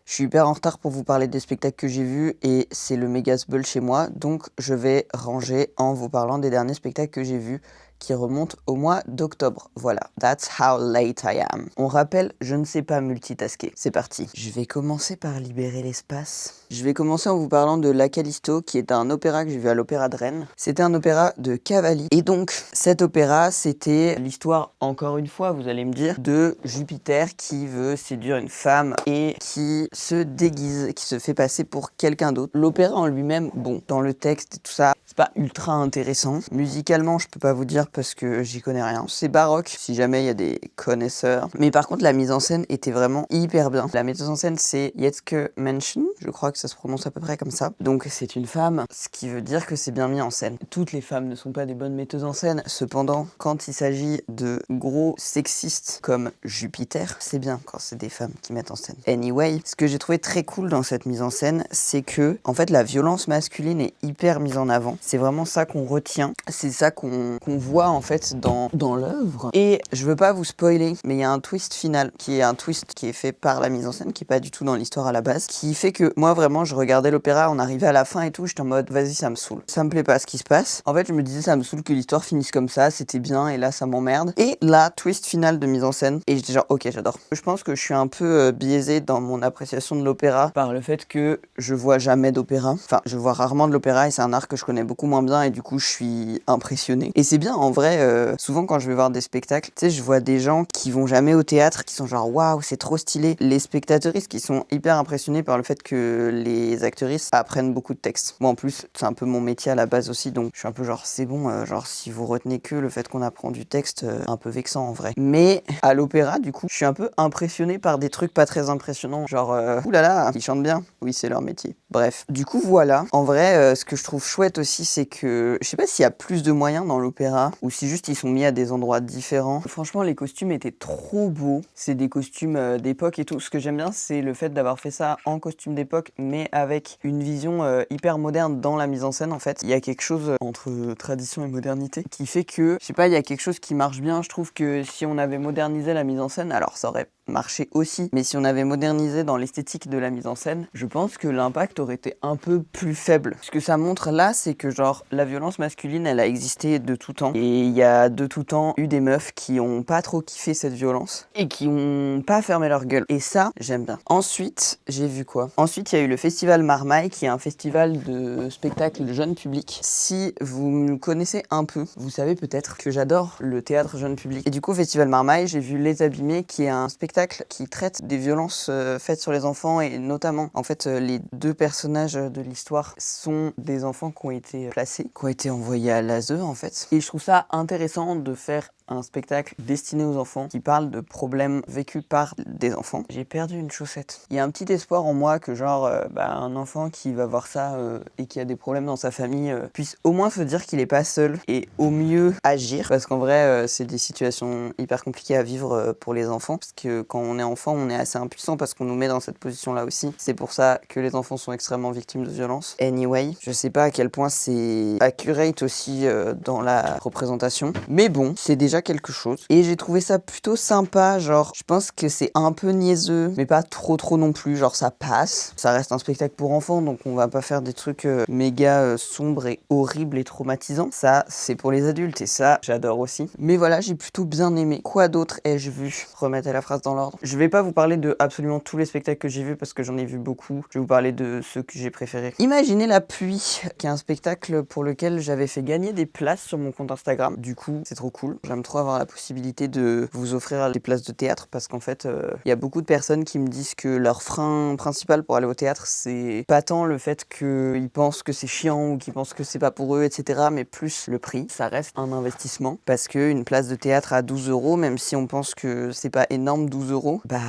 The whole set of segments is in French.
Je suis hyper en retard pour vous parler des spectacles que j'ai vus et c'est le méga sbeul chez moi, donc je vais ranger en vous parlant des derniers spectacles que j'ai vus qui remontent au mois d'octobre. Voilà, that's how late I am. On rappelle, je ne sais pas multitasker. C'est parti. Je vais commencer par libérer l'espace. Je vais commencer en vous parlant de La Callisto, qui est un opéra que j'ai vu à l'Opéra de Rennes. C'était un opéra de Cavalli. Et donc, cet opéra, c'était l'histoire, encore une fois, vous allez me dire, de Jupiter qui veut séduire une femme et qui se déguise, qui se fait passer pour quelqu'un d'autre. L'opéra en lui-même, bon, dans le texte et tout ça, c'est pas ultra intéressant. Musicalement, je peux pas vous dire parce que j'y connais rien. C'est baroque, si jamais il y a des connaisseurs. Mais par contre, la mise en scène était vraiment hyper bien. La metteuse en scène, c'est Jetske Mensen. Je crois que ça se prononce à peu près comme ça. Donc, c'est une femme, ce qui veut dire que c'est bien mis en scène. Toutes les femmes ne sont pas des bonnes metteuses en scène. Cependant, quand il s'agit de gros sexistes comme Jupiter, c'est bien quand c'est des femmes qui mettent en scène. Anyway, ce que j'ai trouvé très cool dans cette mise en scène, c'est que, en fait, la violence masculine est hyper mise en avant. C'est vraiment ça qu'on retient. C'est ça qu'on voit, en fait, dans l'œuvre. Et je veux pas vous spoiler, mais il y a un twist final, qui est un twist qui est fait par la mise en scène, qui est pas du tout dans l'histoire à la base, qui fait que, moi, vraiment, je regardais l'opéra, on arrivait à la fin et tout, j'étais en mode, vas-y, ça me saoule. Ça me plaît pas ce qui se passe. En fait, je me disais, ça me saoule que l'histoire finisse comme ça, c'était bien, et là, ça m'emmerde. Et là, twist final de mise en scène, et j'étais genre, ok, j'adore. Je pense que je suis un peu biaisé dans mon appréciation de l'opéra par le fait que je vois jamais d'opéra. Enfin, je vois rarement de l'opéra et c'est un art que je connais beaucoup moins bien et du coup, je suis impressionné. Et c'est bien, en vrai, souvent quand je vais voir des spectacles, tu sais, je vois des gens qui vont jamais au théâtre, qui sont genre, waouh, c'est trop stylé. Les spectateuristes qui sont hyper impressionnés par le fait que les actrices apprennent beaucoup de textes. Moi, en plus, c'est un peu mon métier à la base aussi, donc je suis un peu genre, c'est bon, genre, si vous retenez que le fait qu'on apprend du texte, un peu vexant en vrai. Mais à l'opéra, du coup, je suis un peu impressionné par des trucs pas très impressionnants, genre, oulala, ils chantent bien. Oui, c'est leur métier. Bref, du coup, voilà. En vrai, ce que je trouve chouette aussi, c'est que je sais pas s'il y a plus de moyens dans l'opéra ou si juste ils sont mis à des endroits différents. Franchement, les costumes étaient trop beaux. C'est des costumes d'époque et tout. Ce que j'aime bien, c'est le fait d'avoir fait ça en costume d'époque, mais avec une vision hyper moderne dans la mise en scène, en fait. Il y a quelque chose entre tradition et modernité qui fait que, je sais pas, il y a quelque chose qui marche bien. Je trouve que si on avait modernisé la mise en scène, alors ça aurait marché aussi, mais si on avait modernisé dans l'esthétique de la mise en scène, je pense que l'impact aurait été un peu plus faible. Ce que ça montre là, c'est que genre la violence masculine, elle a existé de tout temps, et il y a de tout temps eu des meufs qui ont pas trop kiffé cette violence et qui ont pas fermé leur gueule. Et ça, j'aime bien. Ensuite, j'ai vu quoi? Ensuite, il y a eu le festival Marmaille, qui est un festival de spectacle jeune public. Si vous me connaissez un peu, vous savez peut-être que j'adore le théâtre jeune public. Et du coup, festival Marmaille, j'ai vu Les Abîmés, qui est un spectacle qui traite des violences faites sur les enfants et notamment, en fait, les deux personnages de l'histoire sont des enfants qui ont été placés, qui ont été envoyés à l'ASE, en fait. Et je trouve ça intéressant de faire un spectacle destiné aux enfants qui parle de problèmes vécus par des enfants. J'ai perdu une chaussette. Il y a un petit espoir en moi que genre un enfant qui va voir ça et qui a des problèmes dans sa famille puisse au moins se dire qu'il est pas seul et au mieux agir, parce qu'en vrai c'est des situations hyper compliquées à vivre pour les enfants, parce que quand on est enfant on est assez impuissant parce qu'on nous met dans cette position là aussi. C'est pour ça que les enfants sont extrêmement victimes de violences. Anyway, je sais pas à quel point c'est accurate aussi dans la représentation, mais bon, c'est déjà quelque chose. Et j'ai trouvé ça plutôt sympa, genre, je pense que c'est un peu niaiseux, mais pas trop non plus, genre ça passe. Ça reste un spectacle pour enfants, donc on va pas faire des trucs méga sombres et horribles et traumatisants. Ça, c'est pour les adultes, et ça, j'adore aussi. Mais voilà, j'ai plutôt bien aimé. Quoi d'autre ai-je vu? Remettez la phrase dans l'ordre. Je vais pas vous parler de absolument tous les spectacles que j'ai vus, parce que j'en ai vu beaucoup. Je vais vous parler de ceux que j'ai préférés. Imaginez la pluie, qui est un spectacle pour lequel j'avais fait gagner des places sur mon compte Instagram. Du coup, c'est trop cool. J'aime trop avoir la possibilité de vous offrir des places de théâtre, parce qu'en fait, il y a beaucoup de personnes qui me disent que leur frein principal pour aller au théâtre, c'est pas tant le fait qu'ils pensent que c'est chiant ou qu'ils pensent que c'est pas pour eux, etc., mais plus le prix. Ça reste un investissement, parce qu'une place de théâtre à 12 €, même si on pense que c'est pas énorme 12 €, bah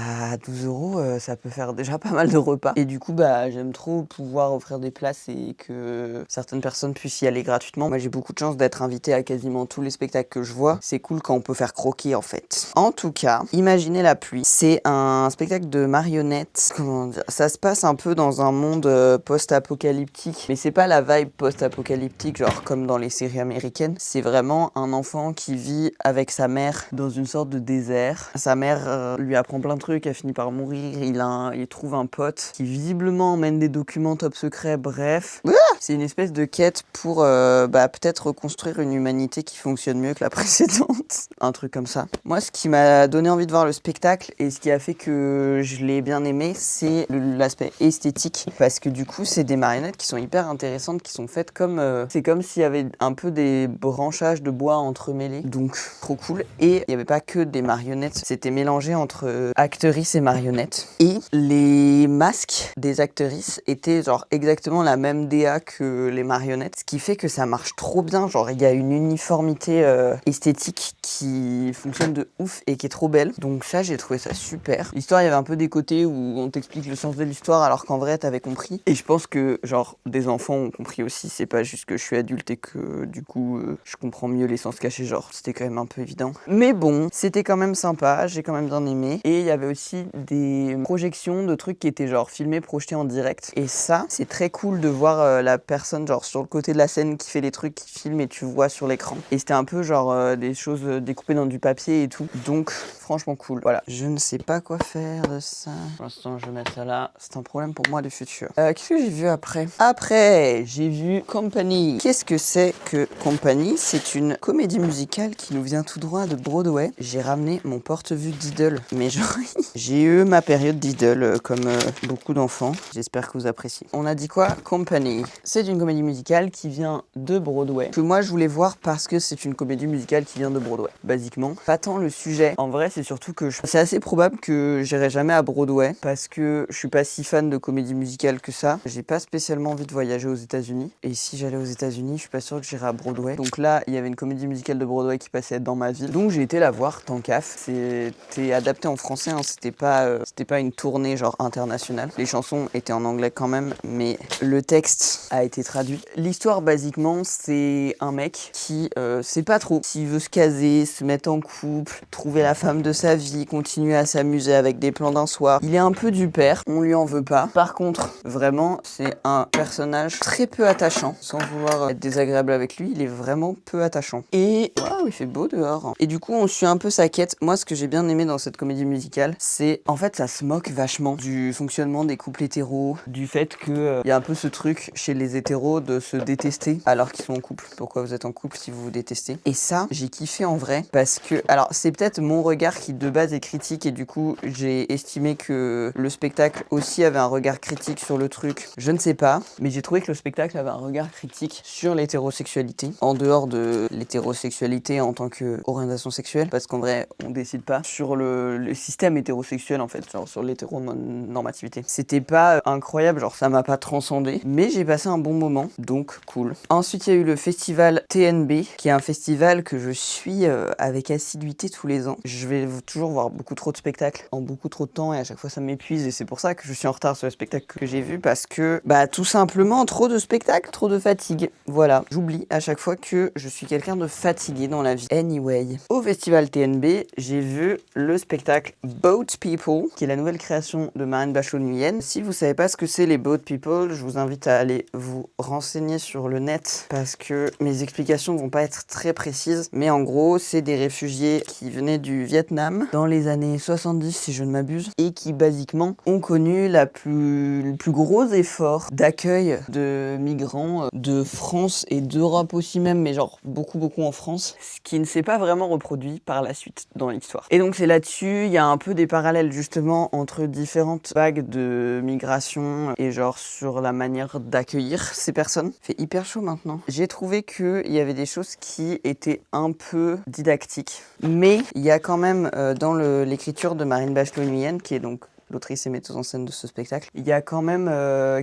12 €, ça peut faire déjà pas mal de repas. Et du coup, bah j'aime trop pouvoir offrir des places et que certaines personnes puissent y aller gratuitement. Moi, j'ai beaucoup de chance d'être invité à quasiment tous les spectacles que je vois. C'est cool quand on peut faire croquer en fait. En tout cas, Imaginez la pluie, c'est un spectacle de marionnettes. Comment dire? Ça se passe un peu dans un monde post-apocalyptique, mais c'est pas la vibe post-apocalyptique genre comme dans les séries américaines. C'est vraiment un enfant qui vit avec sa mère dans une sorte de désert. Sa mère lui apprend plein de trucs, elle finit par mourir, il trouve un pote qui visiblement emmène des documents top secrets, bref. C'est une espèce de quête pour peut-être reconstruire une humanité qui fonctionne mieux que la précédente. Un truc comme ça. Moi, ce qui m'a donné envie de voir le spectacle et ce qui a fait que je l'ai bien aimé, c'est l'aspect esthétique. Parce que du coup, c'est des marionnettes qui sont hyper intéressantes, qui sont faites comme... c'est comme s'il y avait un peu des branchages de bois entremêlés. Donc, trop cool. Et il n'y avait pas que des marionnettes. C'était mélangé entre actrices et marionnettes. Et les masques des actrices étaient genre exactement la même DA que les marionnettes. Ce qui fait que ça marche trop bien. Genre, il y a une uniformité esthétique qui fonctionne de ouf et qui est trop belle. Donc ça, j'ai trouvé ça super. L'histoire, il y avait un peu des côtés où on t'explique le sens de l'histoire alors qu'en vrai, t'avais compris. Et je pense que, genre, des enfants ont compris aussi. C'est pas juste que je suis adulte et que, du coup, je comprends mieux les sens cachés. Genre, c'était quand même un peu évident. Mais bon, c'était quand même sympa. J'ai quand même bien aimé. Et il y avait aussi des projections de trucs qui étaient, genre, filmés, projetés en direct. Et ça, c'est très cool de voir la personne, genre, sur le côté de la scène qui fait les trucs, qui filme et tu vois sur l'écran. Et c'était un peu, genre, des choses découpées dans du papier et tout. Donc, franchement cool. Voilà. Je ne sais pas quoi faire de ça. Pour l'instant, je vais mettre ça là. C'est un problème pour moi de futur. Qu'est-ce que j'ai vu après? Après, j'ai vu Company. Qu'est-ce que c'est que Company? C'est une comédie musicale qui nous vient tout droit de Broadway. J'ai ramené mon porte-vue Diddle. Mais genre, j'ai eu ma période Diddle comme beaucoup d'enfants. J'espère que vous appréciez. On a dit quoi? Company. C'est une comédie musicale qui vient de Broadway. Que moi, je voulais voir parce que c'est une comédie musicale qui vient de Broadway. Basiquement. Pas tant le sujet. En vrai, c'est surtout que c'est assez probable que j'irai jamais à Broadway parce que je suis pas si fan de comédie musicale que ça. J'ai pas spécialement envie de voyager aux États-Unis. Et si j'allais aux États-Unis, je suis pas sûr que j'irais à Broadway. Donc là, il y avait une comédie musicale de Broadway qui passait dans ma ville. Donc j'ai été la voir, tant qu'af. C'était adapté en français, hein. C'était pas une tournée genre internationale. Les chansons étaient en anglais quand même, mais le texte a été traduit. L'histoire, basiquement, c'est un mec qui sait pas trop s'il veut se caser, se mettre en couple, trouver la femme de sa vie, continuer à s'amuser avec des plans d'un soir. Il est un peu du père, on lui en veut pas. Par contre, vraiment, c'est un personnage très peu attachant. Sans vouloir être désagréable avec lui, il est vraiment peu attachant. Et waouh, il fait beau dehors. Et du coup, on suit un peu sa quête. Moi, ce que j'ai bien aimé dans cette comédie musicale, c'est en fait, ça se moque vachement du fonctionnement des couples hétéros, du fait que y a un peu ce truc chez les hétéros de se détester alors qu'ils sont en couple. Pourquoi vous êtes en couple si vous vous détestez? Et ça, j'ai kiffé en vrai parce que, alors c'est peut-être mon regard qui de base est critique et du coup j'ai estimé que le spectacle aussi avait un regard critique sur le truc. Je ne sais pas, mais j'ai trouvé que le spectacle avait un regard critique sur l'hétérosexualité, en dehors de l'hétérosexualité en tant qu'orientation sexuelle, parce qu'en vrai on décide pas sur le système hétérosexuel en fait, genre sur l'hétéronormativité. C'était pas incroyable, genre ça m'a pas transcendé, mais j'ai passé un bon moment, donc cool. Ensuite il y a eu le festival TNB, qui est un festival que je suis avec assiduité tous les ans. Je vais toujours voir beaucoup trop de spectacles en beaucoup trop de temps et à chaque fois ça m'épuise et c'est pour ça que je suis en retard sur le spectacle que j'ai vu parce que tout simplement trop de spectacles, trop de fatigue. Voilà, j'oublie à chaque fois que je suis quelqu'un de fatigué dans la vie. Anyway, au festival TNB, j'ai vu le spectacle Boat People, qui est la nouvelle création de Marine Bachelot-Nuyen. Si vous savez pas ce que c'est les Boat People, je vous invite à aller vous renseigner sur le net parce que mes explications vont pas être très précises, mais en gros, c'est des réfugiés qui venaient du Vietnam dans les années 70 si je ne m'abuse et qui basiquement ont connu le plus gros effort d'accueil de migrants de France et d'Europe aussi même, mais genre beaucoup en France, ce qui ne s'est pas vraiment reproduit par la suite dans l'histoire. Et donc c'est là-dessus, il y a un peu des parallèles justement entre différentes vagues de migration et genre sur la manière d'accueillir ces personnes. Il fait hyper chaud maintenant. J'ai trouvé qu'il y avait des choses qui étaient un peu didactiques, mais il y a quand même dans l'écriture de Marine Bachelot-Nuyen, qui est donc l'autrice et metteuse en scène de ce spectacle. Il y a quand même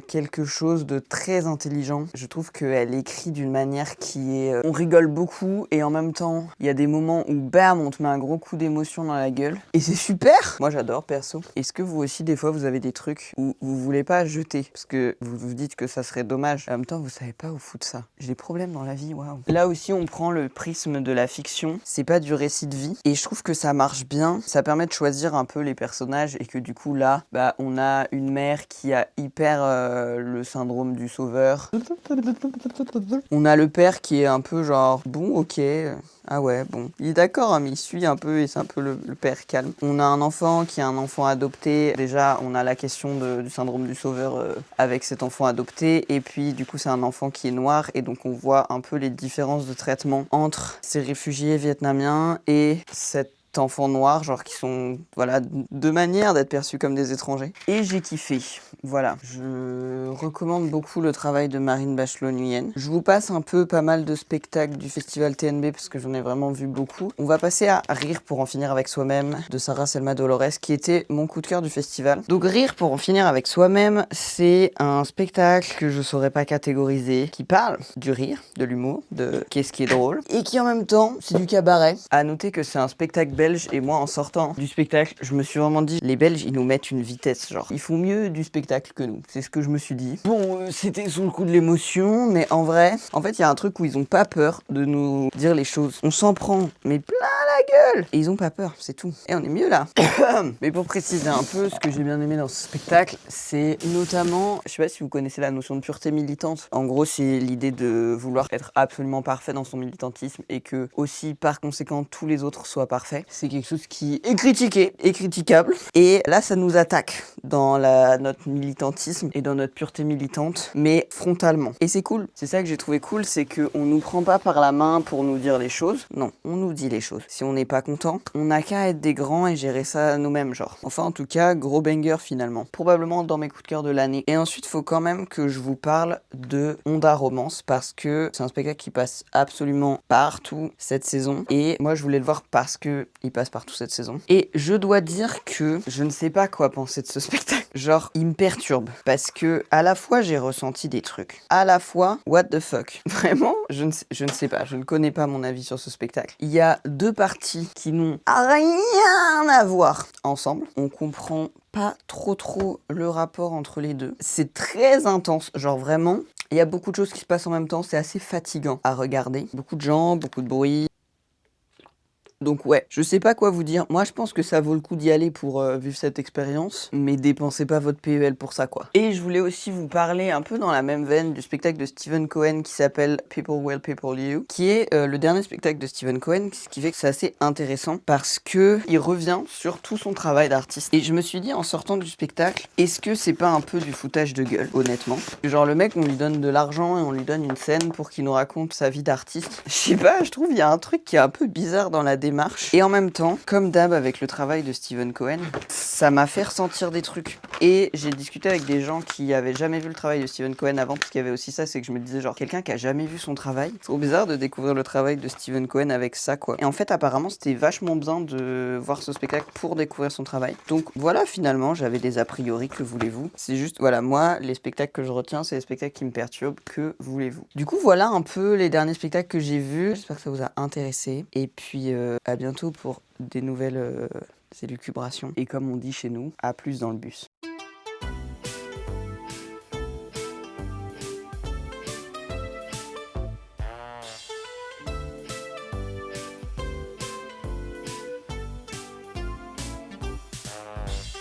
quelque chose de très intelligent. Je trouve qu'elle écrit d'une manière qui est... on rigole beaucoup et en même temps, il y a des moments où bam, on te met un gros coup d'émotion dans la gueule. Et c'est super! Moi j'adore perso. Est-ce que vous aussi, des fois, vous avez des trucs où vous voulez pas jeter parce que vous vous dites que ça serait dommage. En même temps, vous savez pas où foutre ça. J'ai des problèmes dans la vie, waouh. Là aussi, on prend le prisme de la fiction. C'est pas du récit de vie. Et je trouve que ça marche bien. Ça permet de choisir un peu les personnages et que du coup, là, bah, on a une mère qui a hyper le syndrome du sauveur. On a le père qui est un peu genre, bon, ok. Ah ouais, bon. Il est d'accord, hein, mais il suit un peu et c'est un peu le père calme. On a un enfant qui est un enfant adopté. Déjà, on a la question du syndrome du sauveur avec cet enfant adopté. Et puis, du coup, c'est un enfant qui est noir. Et donc, on voit un peu les différences de traitement entre ces réfugiés vietnamiens et cet enfants noirs, genre qui sont, voilà, deux manières d'être perçus comme des étrangers. Et j'ai kiffé, voilà. Je recommande beaucoup le travail de Marine Bachelot-Nuyen. Je vous passe un peu pas mal de spectacles du festival TNB parce que j'en ai vraiment vu beaucoup. On va passer à Rire pour en finir avec soi-même de Sarah Selma Dolores qui était mon coup de cœur du festival. Donc Rire pour en finir avec soi-même, c'est un spectacle que je saurais pas catégoriser, qui parle du rire, de l'humour, de qu'est-ce qui est drôle, et qui en même temps, c'est du cabaret. À noter que c'est un spectacle belge et moi en sortant du spectacle, je me suis vraiment dit, les Belges, ils nous mettent une vitesse, genre, ils font mieux du spectacle que nous. C'est ce que je me suis dit. Bon, c'était sous le coup de l'émotion, mais en vrai, en fait, il y a un truc où ils ont pas peur de nous dire les choses. On s'en prend, mais plein la gueule! Et ils ont pas peur, c'est tout. Et on est mieux là. Mais pour préciser un peu, ce que j'ai bien aimé dans ce spectacle, c'est notamment, je sais pas si vous connaissez la notion de pureté militante. En gros, c'est l'idée de vouloir être absolument parfait dans son militantisme et que aussi, par conséquent, tous les autres soient parfaits. C'est quelque chose qui est critiqué et critiquable. Et là, ça nous attaque dans notre militantisme et dans notre pureté militante, mais frontalement. Et c'est cool. C'est ça que j'ai trouvé cool, c'est qu'on nous prend pas par la main pour nous dire les choses. Non, on nous dit les choses. Si on n'est pas content, on n'a qu'à être des grands et gérer ça nous-mêmes, genre. Enfin, en tout cas, gros banger finalement. Probablement dans mes coups de cœur de l'année. Et ensuite, faut quand même que je vous parle de Honda Romance parce que c'est un spectacle qui passe absolument partout cette saison. Et moi, je voulais le voir parce que il passe partout cette saison. Et je dois dire que je ne sais pas quoi penser de ce spectacle. Genre, il me perturbe. Parce que, à la fois, j'ai ressenti des trucs. À la fois, what the fuck. Vraiment, je ne sais pas. Je ne connais pas mon avis sur ce spectacle. Il y a deux parties qui n'ont rien à voir ensemble. On comprend pas trop le rapport entre les deux. C'est très intense. Genre, vraiment, il y a beaucoup de choses qui se passent en même temps. C'est assez fatigant à regarder. Beaucoup de gens, beaucoup de bruit. Donc ouais, je sais pas quoi vous dire. Moi, je pense que ça vaut le coup d'y aller pour vivre cette expérience, mais dépensez pas votre PEL pour ça, quoi. Et je voulais aussi vous parler un peu dans la même veine du spectacle de Stephen Cohen qui s'appelle People Will People You, qui est le dernier spectacle de Stephen Cohen, ce qui fait que c'est assez intéressant parce que il revient sur tout son travail d'artiste. Et je me suis dit en sortant du spectacle, est-ce que c'est pas un peu du foutage de gueule, honnêtement? Genre le mec, on lui donne de l'argent et on lui donne une scène pour qu'il nous raconte sa vie d'artiste. Je sais pas, je trouve il y a un truc qui est un peu bizarre dans la démarche. Et en même temps, comme d'hab avec le travail de Stephen Cohen, ça m'a fait ressentir des trucs. Et j'ai discuté avec des gens qui avaient jamais vu le travail de Stephen Cohen avant, parce qu'il y avait aussi ça, c'est que je me disais genre, quelqu'un qui a jamais vu son travail, c'est trop bizarre de découvrir le travail de Stephen Cohen avec ça, quoi. Et en fait, apparemment, c'était vachement bien de voir ce spectacle pour découvrir son travail. Donc voilà, finalement, j'avais des a priori, que voulez-vous? C'est juste, voilà, moi, les spectacles que je retiens, c'est les spectacles qui me perturbent, que voulez-vous? Du coup, voilà un peu les derniers spectacles que j'ai vus. J'espère que ça vous a intéressé. Et puis, à bientôt pour des nouvelles élucubrations. Et comme on dit chez nous, à plus dans le bus.